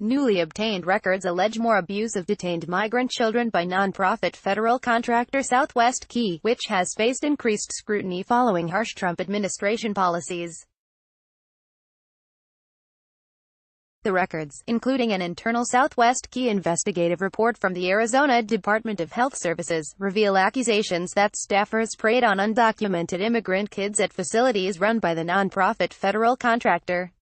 Newly obtained records allege more abuse of detained migrant children by nonprofit federal contractor Southwest Key, which has faced increased scrutiny following harsh Trump administration policies. The records, including an internal Southwest Key investigative report from the Arizona Department of Health Services, reveal accusations that staffers preyed on undocumented immigrant kids at facilities run by the nonprofit federal contractor.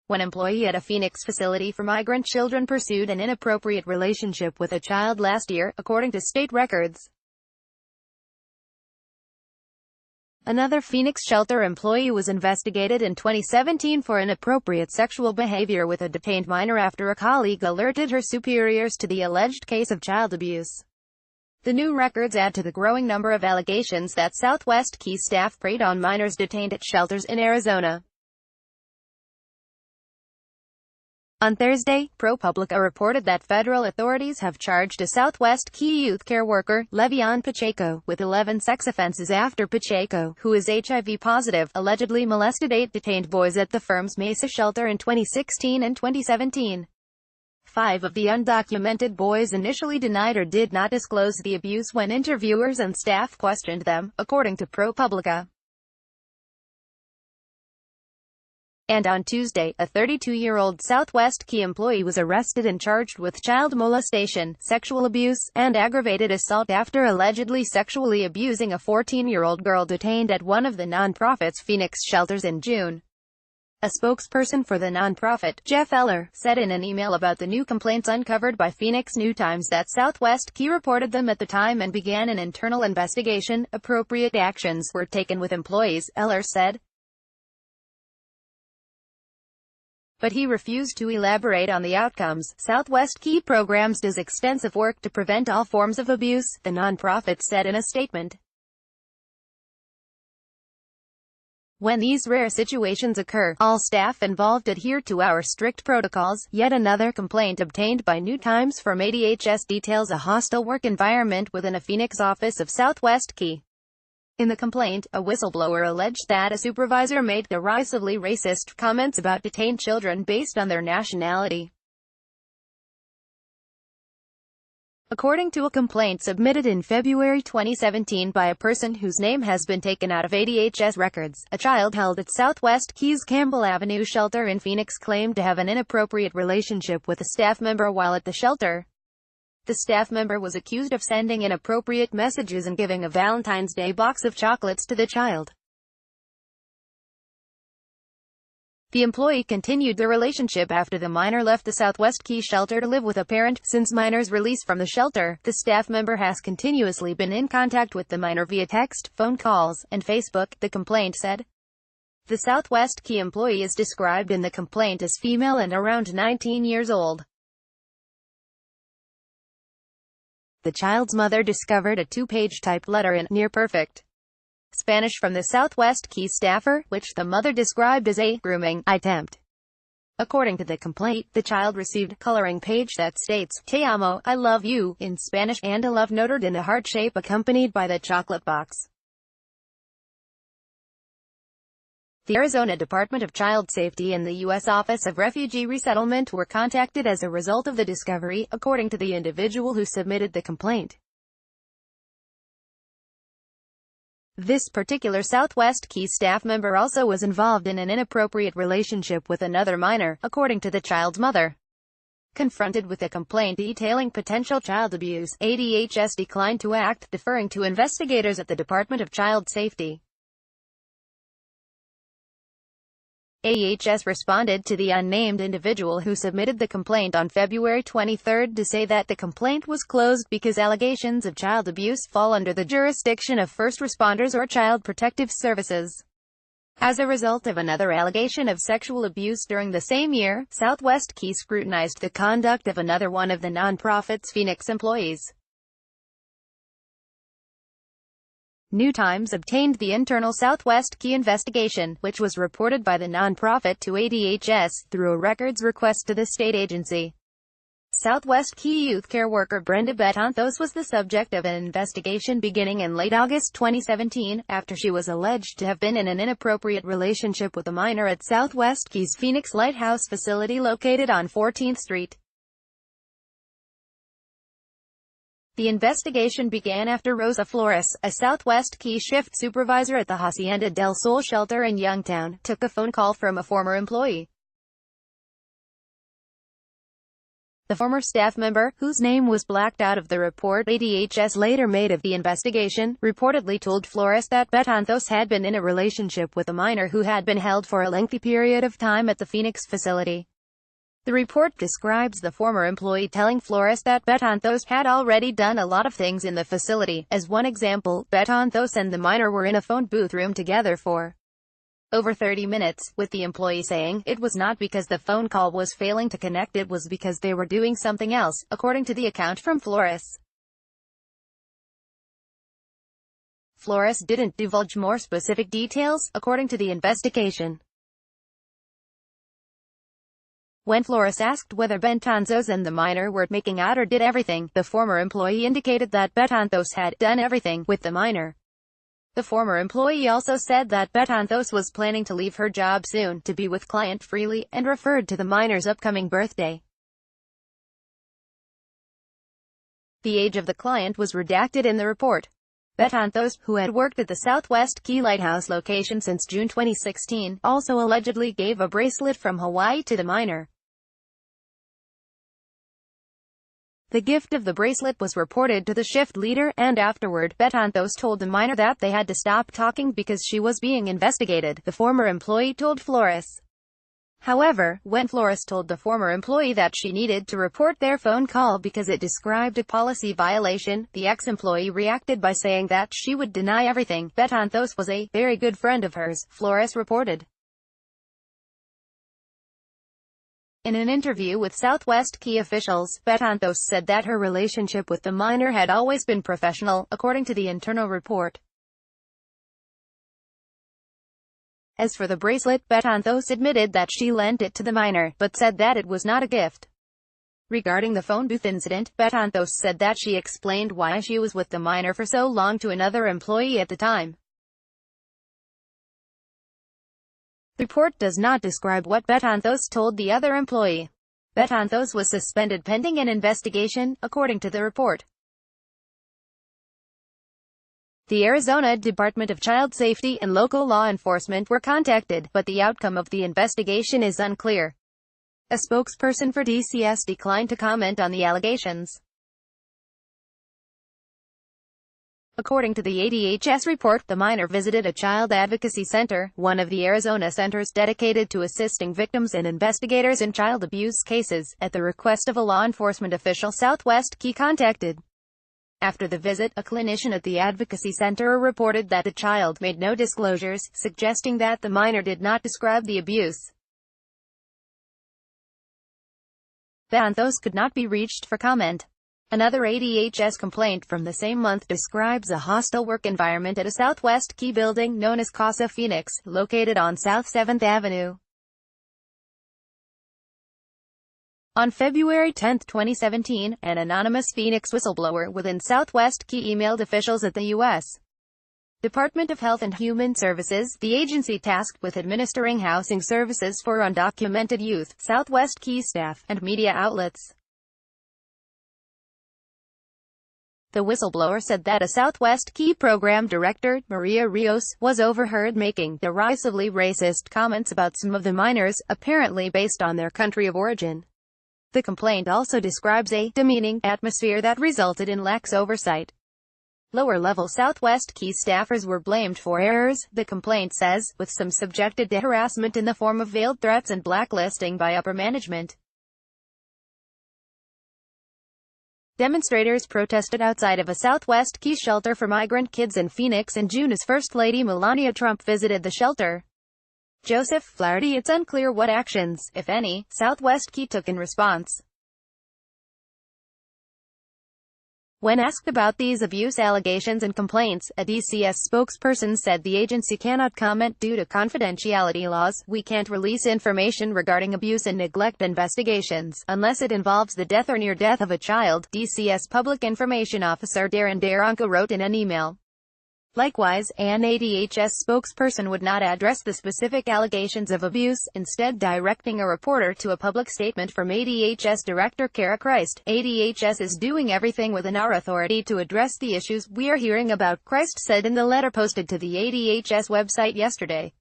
One employee at a Phoenix facility for migrant children pursued an inappropriate relationship with a child last year, according to state records. Another Phoenix shelter employee was investigated in 2017 for inappropriate sexual behavior with a detained minor after a colleague alerted her superiors to the alleged case of child abuse. The new records add to the growing number of allegations that Southwest Key staff preyed on minors detained at shelters in Arizona. On Thursday, ProPublica reported that federal authorities have charged a Southwest Key youth care worker, Le'Veon Pacheco, with 11 sex offenses after Pacheco, who is HIV positive, allegedly molested 8 detained boys at the firm's Mesa shelter in 2016 and 2017. 5 of the undocumented boys initially denied or did not disclose the abuse when interviewers and staff questioned them, according to ProPublica. And on Tuesday, a 32-year-old Southwest Key employee was arrested and charged with child molestation, sexual abuse, and aggravated assault after allegedly sexually abusing a 14-year-old girl detained at one of the nonprofit's Phoenix shelters in June. A spokesperson for the nonprofit, Jeff Eller, said in an email about the new complaints uncovered by Phoenix New Times that Southwest Key reported them at the time and began an internal investigation. Appropriate actions were taken with employees, Eller said. But he refused to elaborate on the outcomes. Southwest Key Programs does extensive work to prevent all forms of abuse, the nonprofit said in a statement. When these rare situations occur, all staff involved adhere to our strict protocols. Yet another complaint obtained by New Times from ADHS details a hostile work environment within a Phoenix office of Southwest Key. In the complaint, a whistleblower alleged that a supervisor made derisively racist comments about detained children based on their nationality. According to a complaint submitted in February 2017 by a person whose name has been taken out of ADHS records, a child held at Southwest Key's Campbell Avenue shelter in Phoenix claimed to have an inappropriate relationship with a staff member while at the shelter. The staff member was accused of sending inappropriate messages and giving a Valentine's Day box of chocolates to the child. The employee continued the relationship after the minor left the Southwest Key shelter to live with a parent. Since minor's release from the shelter, the staff member has continuously been in contact with the minor via text, phone calls, and Facebook, the complaint said. The Southwest Key employee is described in the complaint as female and around 19 years old. The child's mother discovered a 2-page typed letter in near perfect Spanish from the Southwest Key staffer, which the mother described as a grooming attempt. According to the complaint, the child received a coloring page that states, "Te amo, I love you," in Spanish, and a love noted in a heart shape accompanied by the chocolate box. The Arizona Department of Child Safety and the U.S. Office of Refugee Resettlement were contacted as a result of the discovery, according to the individual who submitted the complaint. This particular Southwest Key staff member also was involved in an inappropriate relationship with another minor, according to the child's mother. Confronted with a complaint detailing potential child abuse, ADHS declined to act, deferring to investigators at the Department of Child Safety. ADHS responded to the unnamed individual who submitted the complaint on February 23 to say that the complaint was closed because allegations of child abuse fall under the jurisdiction of first responders or child protective services. As a result of another allegation of sexual abuse during the same year, Southwest Key scrutinized the conduct of another one of the nonprofit's Phoenix employees. New Times obtained the internal Southwest Key investigation, which was reported by the nonprofit to ADHS, through a records request to the state agency. Southwest Key youth care worker Brenda Betanzos was the subject of an investigation beginning in late August 2017, after she was alleged to have been in an inappropriate relationship with a minor at Southwest Key's Phoenix Lighthouse facility located on 14th Street. The investigation began after Rosa Flores, a Southwest Key shift supervisor at the Hacienda del Sol shelter in Youngtown, took a phone call from a former employee. The former staff member, whose name was blacked out of the report ADHS later made of the investigation, reportedly told Flores that Betanzos had been in a relationship with a minor who had been held for a lengthy period of time at the Phoenix facility. The report describes the former employee telling Flores that Betanzos had already done a lot of things in the facility. As one example, Betanzos and the minor were in a phone booth room together for over 30 minutes, with the employee saying it was not because the phone call was failing to connect, it was because they were doing something else, according to the account from Flores. Flores didn't divulge more specific details, according to the investigation. When Flores asked whether Betanzos and the minor were making out or did everything, the former employee indicated that Betanzos had done everything with the minor. The former employee also said that Betanzos was planning to leave her job soon, to be with client freely, and referred to the minor's upcoming birthday. The age of the client was redacted in the report. Betanzos, who had worked at the Southwest Key Lighthouse location since June 2016, also allegedly gave a bracelet from Hawaii to the minor. The gift of the bracelet was reported to the shift leader, and afterward, Betanzos told the minor that they had to stop talking because she was being investigated, the former employee told Flores. However, when Flores told the former employee that she needed to report their phone call because it described a policy violation, the ex-employee reacted by saying that she would deny everything. Betanzos was a very good friend of hers, Flores reported. In an interview with Southwest Key officials, Betanzos said that her relationship with the minor had always been professional, according to the internal report. As for the bracelet, Betanzos admitted that she lent it to the minor, but said that it was not a gift. Regarding the phone booth incident, Betanzos said that she explained why she was with the minor for so long to another employee at the time. The report does not describe what Betanzos told the other employee. Betanzos was suspended pending an investigation, according to the report. The Arizona Department of Child Safety and local law enforcement were contacted, but the outcome of the investigation is unclear. A spokesperson for DCS declined to comment on the allegations. According to the ADHS report, the minor visited a child advocacy center, one of the Arizona centers dedicated to assisting victims and investigators in child abuse cases, at the request of a law enforcement official Southwest Key contacted. After the visit, a clinician at the advocacy center reported that the child made no disclosures, suggesting that the minor did not describe the abuse. Betanzos could not be reached for comment. Another ADHS complaint from the same month describes a hostile work environment at a Southwest Key building known as Casa Phoenix, located on South 7th Avenue. On February 10, 2017, an anonymous Phoenix whistleblower within Southwest Key emailed officials at the U.S. Department of Health and Human Services, the agency tasked with administering housing services for undocumented youth, Southwest Key staff, and media outlets. The whistleblower said that a Southwest Key program director, Maria Rios, was overheard making derisively racist comments about some of the minors, apparently based on their country of origin. The complaint also describes a demeaning atmosphere that resulted in lax oversight. Lower-level Southwest Key staffers were blamed for errors, the complaint says, with some subjected to harassment in the form of veiled threats and blacklisting by upper management. Demonstrators protested outside of a Southwest Key shelter for migrant kids in Phoenix in June as First Lady Melania Trump visited the shelter. Joseph Flaherty. It's unclear what actions, if any, Southwest Key took in response. When asked about these abuse allegations and complaints, a DCS spokesperson said the agency cannot comment due to confidentiality laws. We can't release information regarding abuse and neglect investigations, unless it involves the death or near death of a child, DCS Public Information Officer Darren Daranka wrote in an email. Likewise, an ADHS spokesperson would not address the specific allegations of abuse, instead directing a reporter to a public statement from ADHS Director Kara Christ. ADHS is doing everything within our authority to address the issues we are hearing about, Christ said in the letter posted to the ADHS website yesterday.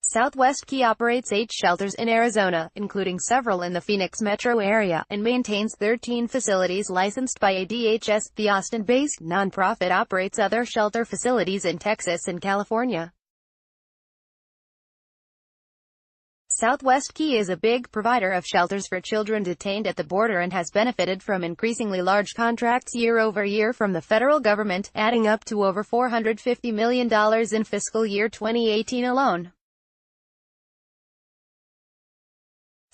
Southwest Key operates 8 shelters in Arizona, including several in the Phoenix metro area, and maintains 13 facilities licensed by ADHS. The Austin-based nonprofit operates other shelter facilities in Texas and California. Southwest Key is a big provider of shelters for children detained at the border and has benefited from increasingly large contracts year over year from the federal government, adding up to over $450 million in fiscal year 2018 alone.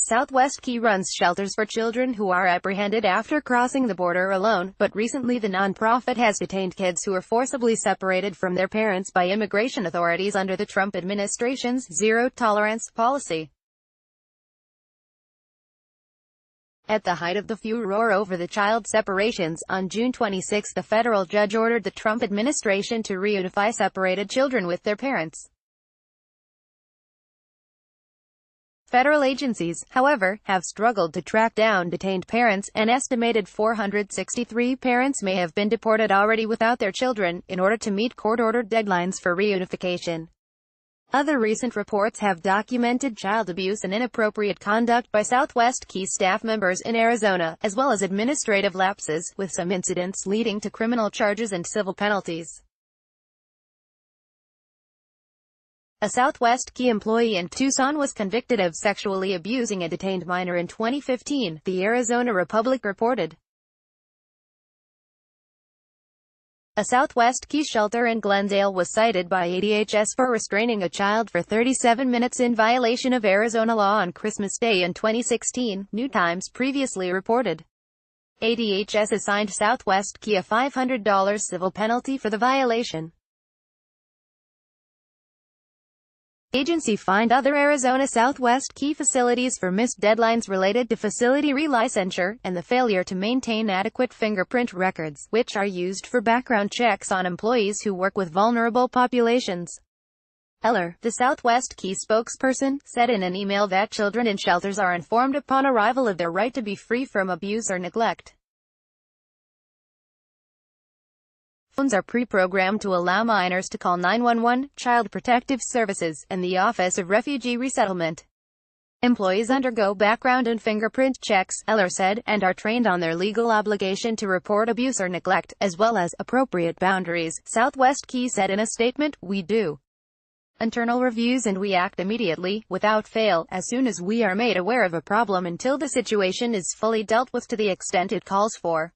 Southwest Key runs shelters for children who are apprehended after crossing the border alone, but recently the nonprofit has detained kids who were forcibly separated from their parents by immigration authorities under the Trump administration's zero-tolerance policy. At the height of the furor over the child separations, on June 26 a federal judge ordered the Trump administration to reunify separated children with their parents. Federal agencies, however, have struggled to track down detained parents. An estimated 463 parents may have been deported already without their children, in order to meet court-ordered deadlines for reunification. Other recent reports have documented child abuse and inappropriate conduct by Southwest Key staff members in Arizona, as well as administrative lapses, with some incidents leading to criminal charges and civil penalties. A Southwest Key employee in Tucson was convicted of sexually abusing a detained minor in 2015, the Arizona Republic reported. A Southwest Key shelter in Glendale was cited by ADHS for restraining a child for 37 minutes in violation of Arizona law on Christmas Day in 2016, New Times previously reported. ADHS assigned Southwest Key a $500 civil penalty for the violation. Agency fined other Arizona Southwest Key facilities for missed deadlines related to facility relicensure, and the failure to maintain adequate fingerprint records, which are used for background checks on employees who work with vulnerable populations. Eller, the Southwest Key spokesperson, said in an email that children in shelters are informed upon arrival of their right to be free from abuse or neglect. Phones are pre-programmed to allow minors to call 911, Child Protective Services, and the Office of Refugee Resettlement. Employees undergo background and fingerprint checks, Eller said, and are trained on their legal obligation to report abuse or neglect, as well as appropriate boundaries. Southwest Key said in a statement, "We do internal reviews and we act immediately, without fail, as soon as we are made aware of a problem until the situation is fully dealt with to the extent it calls for."